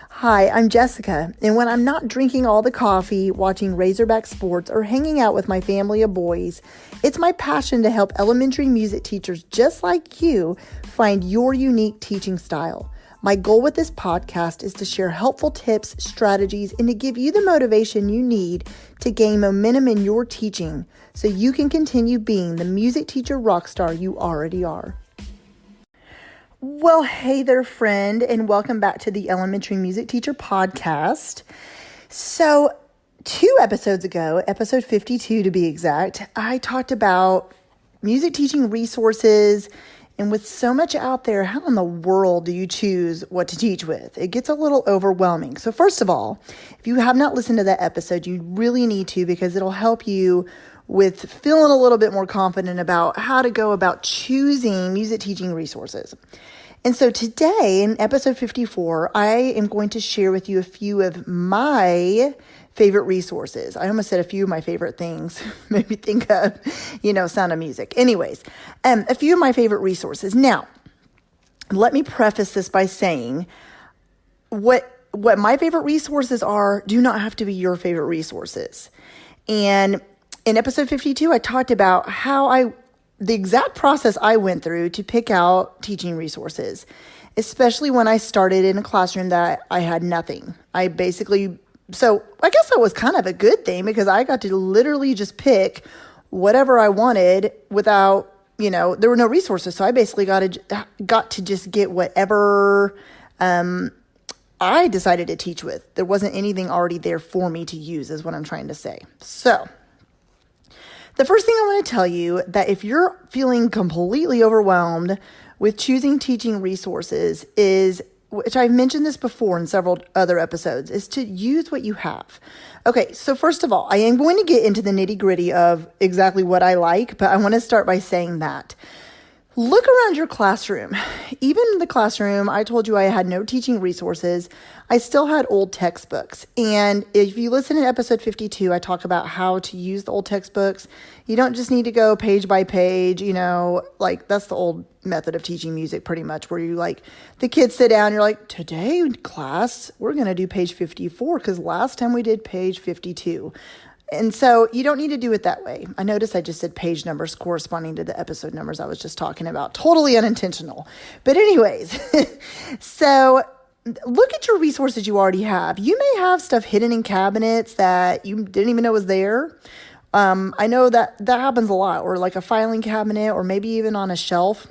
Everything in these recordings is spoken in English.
Hi, I'm Jessica, and when I'm not drinking all the coffee, watching Razorback sports, or hanging out with my family of boys, it's my passion to help elementary music teachers just like you find your unique teaching style. My goal with this podcast is to share helpful tips, strategies, and to give you the motivation you need to gain momentum in your teaching so you can continue being the music teacher rock star you already are. Well, hey there, friend, and welcome back to the Elementary Music Teacher Podcast. So, 2 episodes ago, episode 52 to be exact, I talked about music teaching resources, and with so much out there, how in the world do you choose what to teach with? It gets a little overwhelming. So first of all, if you have not listened to that episode, you really need to, because it'll help you with feeling a little bit more confident about how to go about choosing music teaching resources. And so today in episode 54, I am going to share with you a few of my favorite resources. I almost said a few of my favorite things. Made me think of, Sound of Music. Anyways, a few of my favorite resources. Now, let me preface this by saying what my favorite resources are do not have to be your favorite resources. And in episode 52, I talked about the exact process I went through to pick out teaching resources, especially when I started in a classroom that I had nothing. So I guess that was kind of a good thing, because I got to literally just pick whatever I wanted without, there were no resources. So I basically got to just get whatever I decided to teach with. There wasn't anything already there for me to use, is what I'm trying to say. So the first thing I want to tell you, that if you're feeling completely overwhelmed with choosing teaching resources, is, which I've mentioned this before in several other episodes, is to use what you have. Okay, so first of all, I am going to get into the nitty-gritty of exactly what I like, but I want to start by saying that look around your classroom. Even in the classroom, I told you I had no teaching resources. I still had old textbooks. And if you listen to episode 52, I talk about how to use the old textbooks. You don't just need to go page by page, that's the old method of teaching music pretty much, where the kids sit down, you're like, today class, we're going to do page 54 because last time we did page 52. And so you don't need to do it that way. I noticed I just said page numbers corresponding to the episode numbers I was just talking about. Totally unintentional. But anyways, so look at your resources you already have. You may have stuff hidden in cabinets that you didn't even know was there. I know that happens a lot, or like a filing cabinet, or maybe even on a shelf.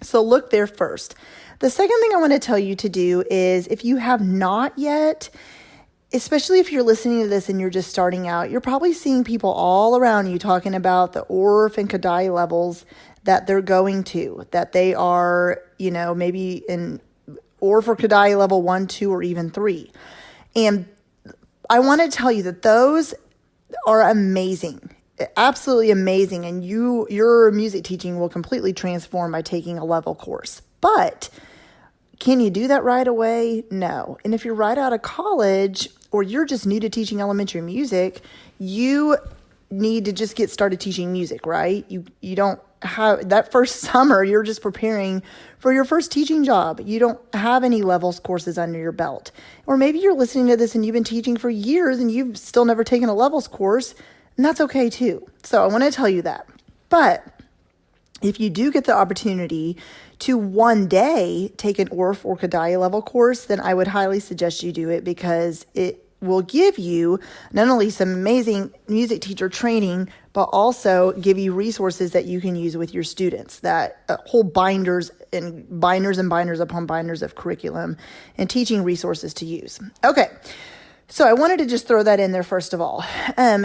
So look there first. The second thing I want to tell you to do is, if you have not yet, especially if you're listening to this and you're just starting out, you're probably seeing people all around you talking about the Orff and Kodály levels that they're going to, that they are, maybe in Orff or Kodály level 1, 2, or even 3. And I want to tell you that those are amazing, absolutely amazing. And your music teaching will completely transform by taking a level course. But can you do that right away? No. And if you're right out of college, or you're just new to teaching elementary music, you need to just get started teaching music, right? You don't have that first summer, you're just preparing for your first teaching job. You don't have any levels courses under your belt. Or maybe you're listening to this and you've been teaching for years and you've still never taken a levels course, and that's okay too. So I want to tell you that. But if you do get the opportunity to one day take an Orff or Kodály level course, then I would highly suggest you do it, because it will give you not only some amazing music teacher training, but also give you resources that you can use with your students, that whole binders upon binders of curriculum and teaching resources to use. Okay. So I wanted to just throw that in there first of all.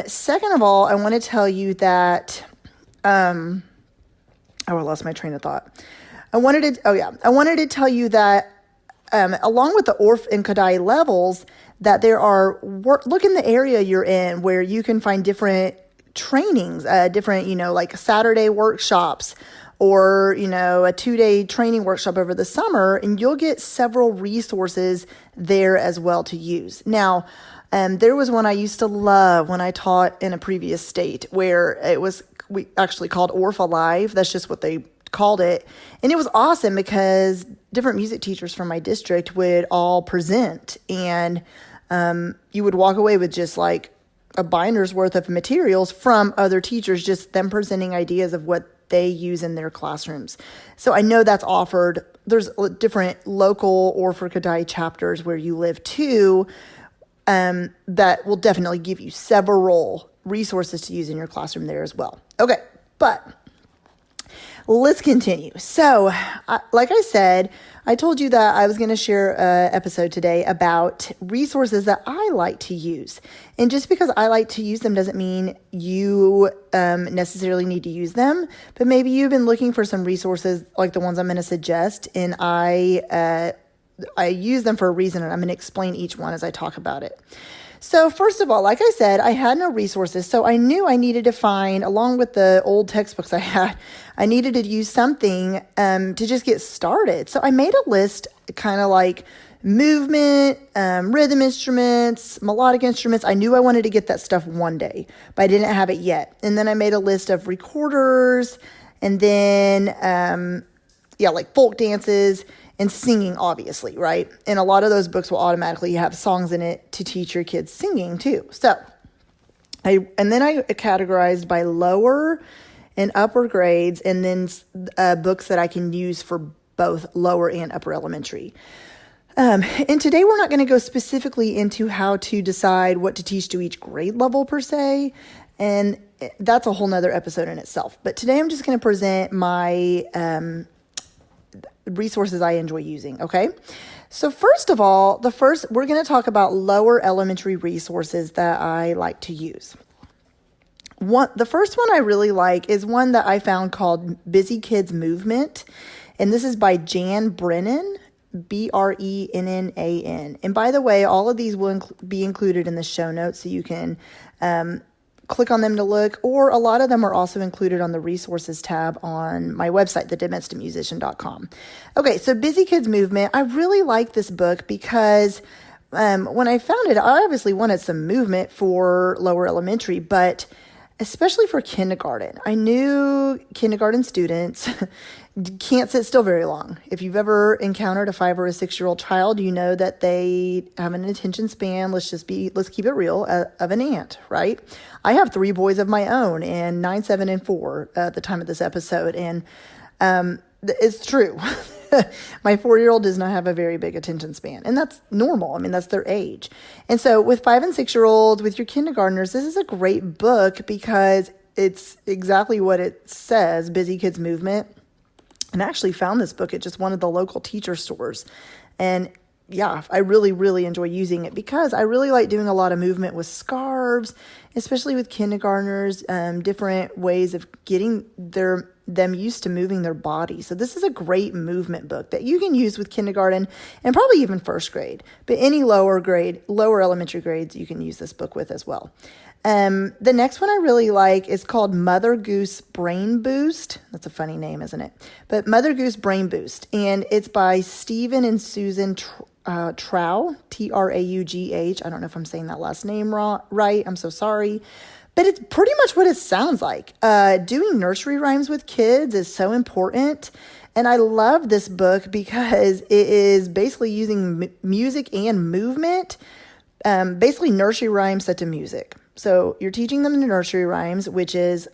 Second of all, I want to tell you that, I lost my train of thought. I wanted to tell you that along with the Orff and Kodály levels, that there are look in the area you're in where you can find different trainings, different, like Saturday workshops, or, a 2-day training workshop over the summer, and you'll get several resources there as well to use. Now, there was one I used to love when I taught in a previous state, where we actually called Orff Alive. That's just what they called it. And it was awesome because different music teachers from my district would all present, and you would walk away with just like a binder's worth of materials from other teachers, just them presenting ideas of what they use in their classrooms. So I know that's offered. There's different local Orford Kodály chapters where you live too, that will definitely give you several resources to use in your classroom there as well. Okay, but let's continue. So, like I said, I told you that I was going to share an episode today about resources that I like to use. And just because I like to use them doesn't mean you necessarily need to use them. But maybe you've been looking for some resources like the ones I'm going to suggest, and I use them for a reason, and I'm going to explain each one as I talk about it. So first of all, like I said, I had no resources, so I knew I needed to find, along with the old textbooks I had, I needed to use something to just get started. So I made a list, kind of like movement, rhythm instruments, melodic instruments. I knew I wanted to get that stuff one day, but I didn't have it yet. And then I made a list of recorders, and then, like folk dances, and singing, obviously, right? And a lot of those books will automatically have songs in it to teach your kids singing too. So, then I categorized by lower and upper grades, and then books that I can use for both lower and upper elementary. And today we're not going to go specifically into how to decide what to teach to each grade level per se, and that's a whole nother episode in itself. But today I'm just going to present my resources I enjoy using, okay? So first of all, we're going to talk about lower elementary resources that I like to use. The first one I really like is one that I found called Busy Kids Movement, and this is by Jan Brennan, Brennan. And by the way, all of these will be included in the show notes, so you can click on them to look, or a lot of them are also included on the resources tab on my website, thedomesticmusician.com. Okay, so Busy Kids Movement. I really like this book because when I found it, I obviously wanted some movement for lower elementary, but especially for kindergarten. I knew kindergarten students can't sit still very long. If you've ever encountered a 5 or a 6-year-old child, you know that they have an attention span, let's keep it real, of an ant, right? I have 3 boys of my own, and 9, 7, and 4 at the time of this episode, and it's true. My 4-year-old does not have a very big attention span, and that's normal. I mean, that's their age. And so with 5 and 6-year-olds, with your kindergartners, this is a great book because it's exactly what it says, Busy Kids Movement. And I actually found this book at just one of the local teacher stores. And yeah, I really, really enjoy using it because I really like doing a lot of movement with scarves, especially with kindergartners, different ways of getting them used to moving their body. So this is a great movement book that you can use with kindergarten and probably even first grade, but any lower elementary grades, you can use this book with as well. The next one I really like is called Mother Goose Brain Boost. That's a funny name, isn't it? But Mother Goose Brain Boost, and it's by Stephen and Susan Traugh, Traugh. I don't know if I'm saying that last name right. I'm so sorry. But it's pretty much what it sounds like. Doing nursery rhymes with kids is so important. And I love this book because it is basically using music and movement, basically nursery rhymes set to music. So you're teaching them the nursery rhymes, which is,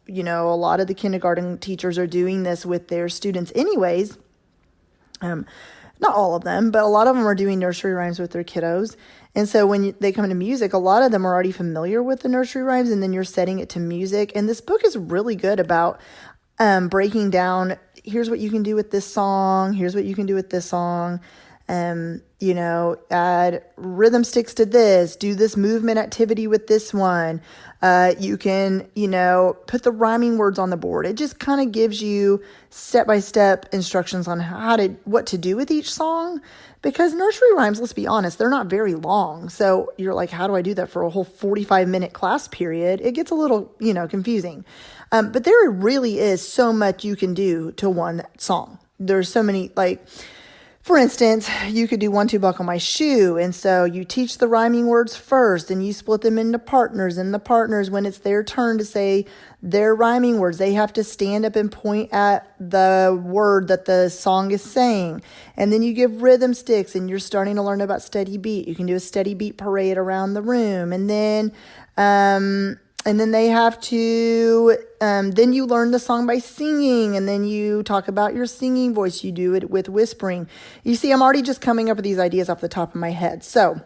a lot of the kindergarten teachers are doing this with their students anyways. Not all of them, but a lot of them are doing nursery rhymes with their kiddos. And so when they come to music, a lot of them are already familiar with the nursery rhymes, and then you're setting it to music. And this book is really good about breaking down, here's what you can do with this song, here's what you can do with this song. Add rhythm sticks to this, do this movement activity with this one. You can, put the rhyming words on the board. It just kind of gives you step-by-step instructions on what to do with each song, because nursery rhymes, let's be honest, they're not very long. So you're like, how do I do that for a whole 45-minute class period? It gets a little, confusing. But there really is so much you can do to one song. There's so many, For instance, you could do 1, 2, buckle my shoe. And so you teach the rhyming words first and you split them into partners. And the partners, when it's their turn to say their rhyming words, they have to stand up and point at the word that the song is saying. And then you give rhythm sticks and you're starting to learn about steady beat. You can do a steady beat parade around the room. And then they have to, then you learn the song by singing, and then you talk about your singing voice. You do it with whispering. You see, I'm already just coming up with these ideas off the top of my head. So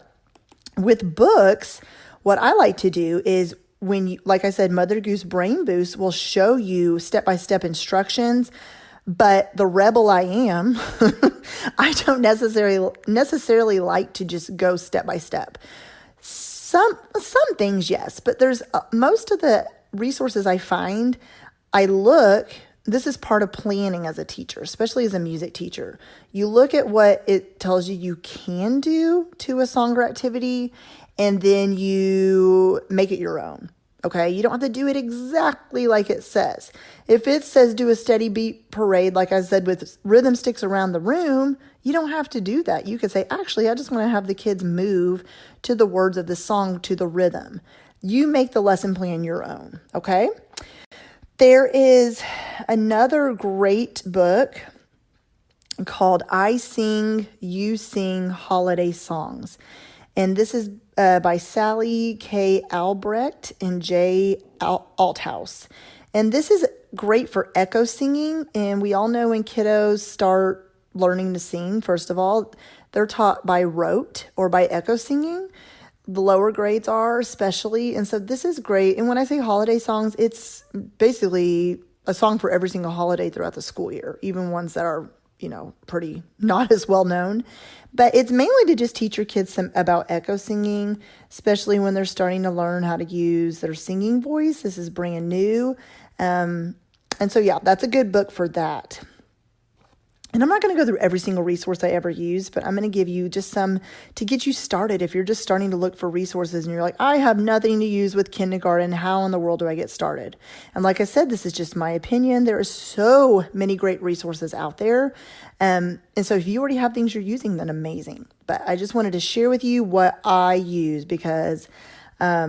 with books, what I like to do is when you, like I said, Mother Goose Brain Boost will show you step-by-step instructions. But the rebel I am, I don't necessarily like to just go step by step. Some things, yes, but there's most of the resources I find, this is part of planning as a teacher, especially as a music teacher. You look at what it tells you can do to a song or activity, and then you make it your own. Okay, you don't have to do it exactly like it says. If it says do a steady beat parade, like I said, with rhythm sticks around the room, you don't have to do that. You could say, actually, I just want to have the kids move to the words of the song to the rhythm. You make the lesson plan your own, okay? There is another great book called I Sing, You Sing Holiday Songs. And this is by Sally K. Albrecht and Jay Althouse. And this is great for echo singing. And we all know when kiddos start learning to sing, first of all, they're taught by rote or by echo singing. The lower grades are especially. And so this is great. And when I say holiday songs, it's basically a song for every single holiday throughout the school year, even ones that are, pretty not as well known. But it's mainly to just teach your kids about echo singing, especially when they're starting to learn how to use their singing voice. This is brand new. And so, yeah, that's a good book for that. And I'm not going to go through every single resource I ever use, but I'm going to give you just some to get you started. If you're just starting to look for resources and you're like, I have nothing to use with kindergarten, how in the world do I get started? And like I said, this is just my opinion. There are so many great resources out there. And so if you already have things you're using, then amazing. But I just wanted to share with you what I use because I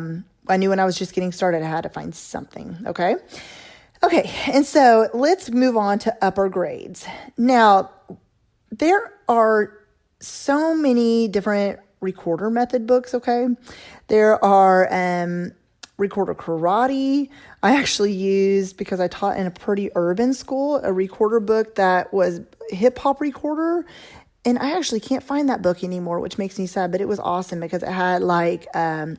knew when I was just getting started, I had to find something, okay? Okay, and so let's move on to upper grades. Now, there are so many different recorder method books, okay? There are recorder karate. I actually used, because I taught in a pretty urban school, a recorder book that was hip hop recorder. And I actually can't find that book anymore, which makes me sad, but it was awesome because it had like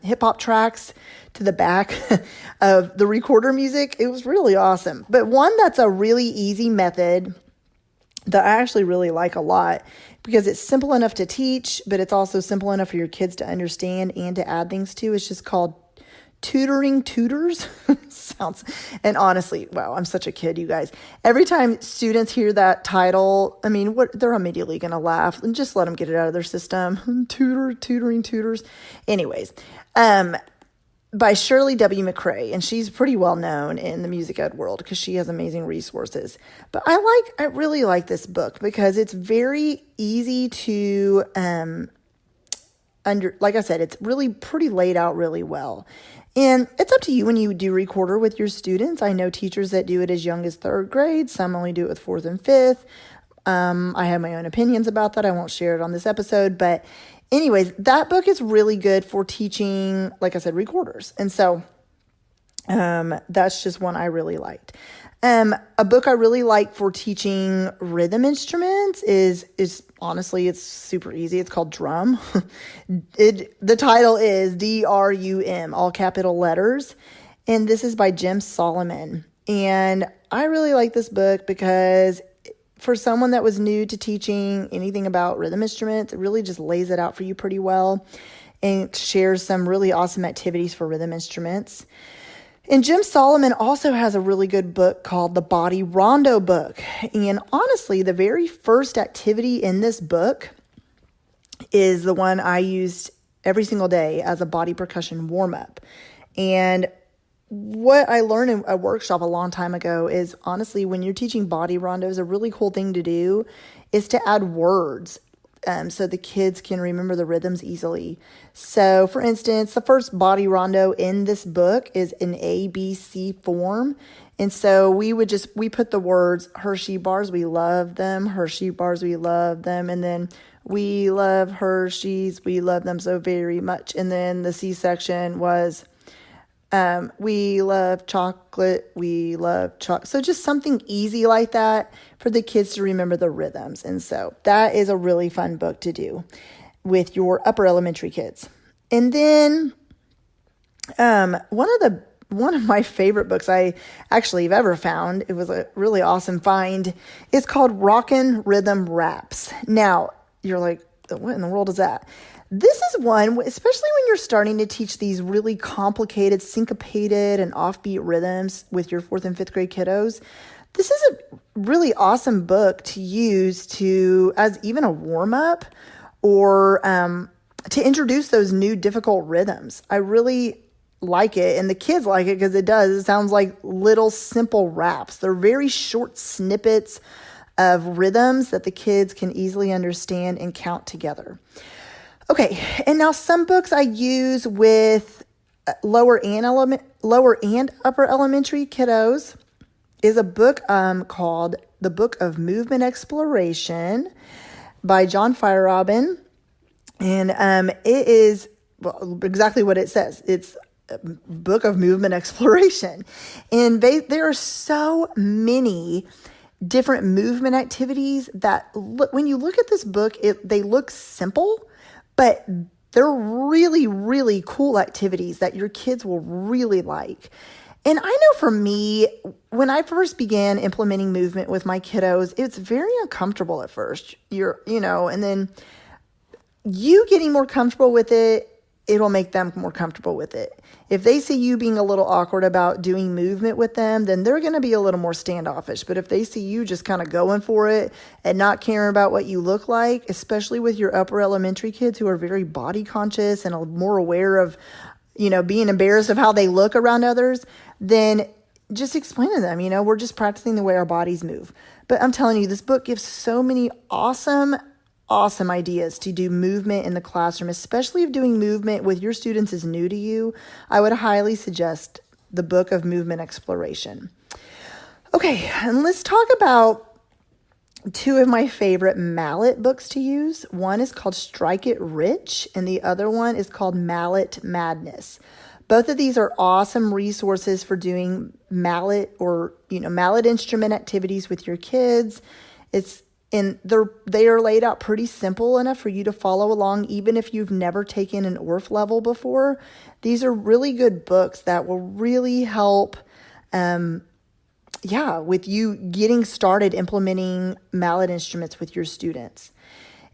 hip hop tracks to the back of the recorder music. It was really awesome. But one that's a really easy method that I actually really like a lot because it's simple enough to teach, but it's also simple enough for your kids to understand and to add things to. It's just called Tutoring Tutors. And honestly, wow, I'm such a kid, you guys. Every time students hear that title, they're immediately going to laugh and just let them get it out of their system. Tutoring Tutors. Anyways, by Shirley W. McCrae, and she's pretty well known in the music ed world because she has amazing resources. But I really like this book because it's very easy to like I said, it's really pretty laid out really well. And it's up to you when you do recorder with your students. I know teachers that do it as young as 3rd grade. Some only do it with 4th and 5th. I have my own opinions about that. I won't share it on this episode. But anyways, that book is really good for teaching, like I said, recorders. And so that's just one I really liked. A book I really like for teaching rhythm instruments is honestly, it's super easy. It's called Drum. The title is DRUM, all capital letters. And this is by Jim Solomon. And I really like this book because for someone that was new to teaching anything about rhythm instruments, it really just lays it out for you pretty well and shares some really awesome activities for rhythm instruments. And Jim Solomon also has a really good book called The Body Rondo Book. And honestly, the very first activity in this book is the one I used every single day as a body percussion warm-up. And what I learned in a workshop a long time ago is, honestly, when you're teaching body rondos, a really cool thing to do is to add words so the kids can remember the rhythms easily. So, for instance, the first body rondo in this book is an ABC form. And so we put the words Hershey bars, we love them, Hershey bars, we love them, and then we love Hershey's, we love them so very much. And then the C section was we love chocolate, we love chocolate. So just something easy like that for the kids to remember the rhythms. And so that is a really fun book to do with your upper elementary kids. And then one of my favorite books I actually have ever found, it was a really awesome find, is called Rockin' Rhythm Raps. Now, you're like, what in the world is that? This is one, especially when you're starting to teach these really complicated, syncopated, and offbeat rhythms with your 4th and 5th grade kiddos. This is a really awesome book to use as even a warm-up or to introduce those new difficult rhythms. I really like it, and the kids like it because it sounds like little simple raps. They're very short snippets of rhythms that the kids can easily understand and count together. Okay, and now some books I use with lower and upper elementary kiddos is a book called The Book of Movement Exploration by John Feierabend. And it is exactly what it says. It's a book of movement exploration. And there are so many different movement activities that when you look at this book, they look simple, but they're really, really cool activities that your kids will really like. And I know for me, when I first began implementing movement with my kiddos, it's very uncomfortable at first. And then you getting more comfortable with it, it'll make them more comfortable with it. If they see you being a little awkward about doing movement with them, then they're going to be a little more standoffish. But if they see you just kind of going for it and not caring about what you look like, especially with your upper elementary kids who are very body conscious and more aware of, being embarrassed of how they look around others, then just explain to them, we're just practicing the way our bodies move. But I'm telling you, this book gives so many awesome ideas to do movement in the classroom, especially if doing movement with your students is new to you. I would highly suggest the Book of Movement Exploration. Okay, and let's talk about two of my favorite mallet books to use. One is called Strike It Rich, and the other one is called Mallet Madness. Both of these are awesome resources for doing mallet or, mallet instrument activities with your kids. They are laid out pretty simple enough for you to follow along, even if you've never taken an ORF level before. These are really good books that will really help, with you getting started implementing mallet instruments with your students.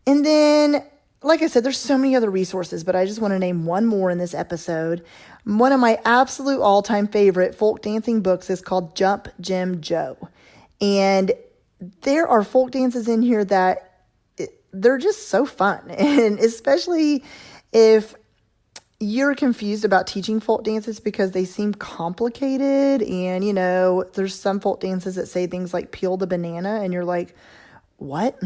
And then, like I said, there's so many other resources, but I just want to name one more in this episode. One of my absolute all-time favorite folk dancing books is called Jump Jim Joe. And there are folk dances in here that they're just so fun. And especially if you're confused about teaching folk dances because they seem complicated. And, there's some folk dances that say things like peel the banana. And you're like, what?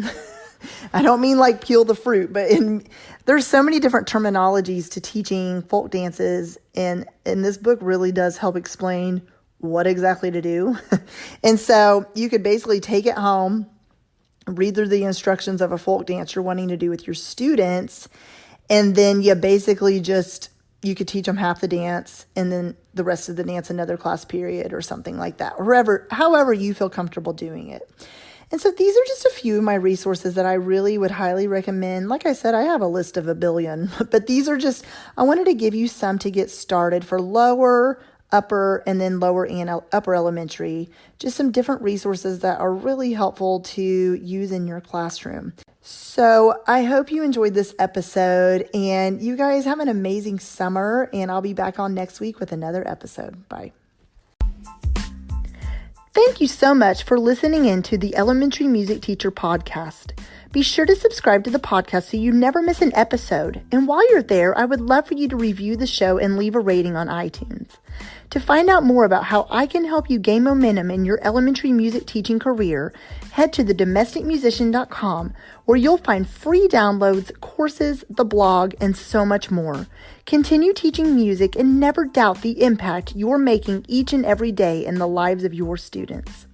I don't mean like peel the fruit, but there's so many different terminologies to teaching folk dances. And this book really does help explain what exactly to do. And so you could basically take it home, read through the instructions of a folk dance you're wanting to do with your students, and then you basically you could teach them half the dance and then the rest of the dance another class period or something like that, or however you feel comfortable doing it. And so these are just a few of my resources that I really would highly recommend. Like I said, I have a list of a billion, but these are I wanted to give you some to get started for lower, upper, and then lower and upper elementary. Just some different resources that are really helpful to use in your classroom. So I hope you enjoyed this episode, and you guys have an amazing summer, and I'll be back on next week with another episode. Bye. Thank you so much for listening in to the Elementary Music Teacher Podcast. Be sure to subscribe to the podcast so you never miss an episode. And while you're there, I would love for you to review the show and leave a rating on iTunes. To find out more about how I can help you gain momentum in your elementary music teaching career, head to thedomesticmusician.com, where you'll find free downloads, courses, the blog, and so much more. Continue teaching music and never doubt the impact you're making each and every day in the lives of your students.